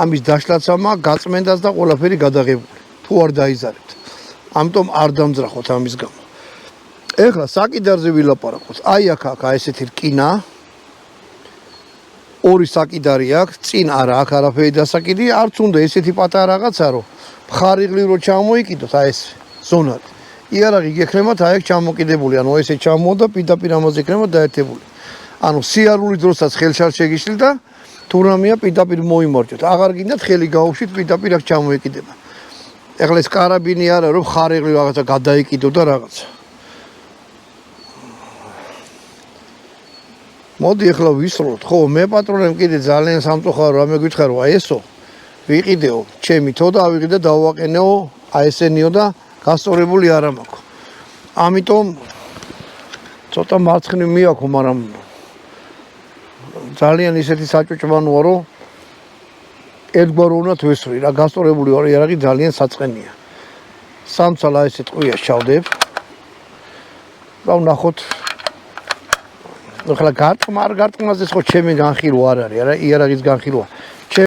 ამის დაშლაცამა გაწმენდას და ყველაფერი გადაღებული. თუ არ დაიზარებთ. ამიტომ არ დამძრახოთ ამის გამო. ეხლა საკიდარზე ვილაპარაკოთ. აი აქ ესეთი რკინა. ორი საკიდარი აქვს, წინ არა აქ არაფერი დასაკიდი, არც უნდა ესეთი პატარა რაღაცა რომ მხარიღლი რო ჩამოიკიდოთ, აი ეს ზონად. იარაღი გექნებათ აი აქ ჩამოკიდებული, ანუ ესე ჩამოვა და პირდაპირ ამაზე იქნება დაერთებული. ანუ სიარული დროსაც ხელშარ შეგიშლით და თუ რამეა პირდაპირ მოიმორჩოთ. აღარ გინდათ ხელი გაუშვით პირდაპირ აქ ჩამოეკიდება. ეხლა ეს კარაბინი არა რომ მხარიღლი რაღაცა გადაიკიდო და რაღაცა. მოდი ახლა ვისროლოთ. ხო, მე პატრონემ კიდე ძალიან სამწუხარო რამე გითხარო, აი ესო. ვიყიდეო, ჩემი თო და ავიყიდე დავაყენეო, აი ესენიო და გასწორებული არა მაქვს. ამიტომ ცოტა მარცხნივ მიაქვს, მაგრამ ძალიან ისეთი საჭუჭმანოა, რომ ერთგვაროვნად ვესვრი, რა გასწორებული ვარ, იარაღი ძალიან საწყენია. სამცალა ესე ტყვიას ჩავდებ. და ვნახოთ ახლა გარტყმა არ გარტყმაზე ხო ჩემი განხილვა არ არის, არა იარაღის განხილვა.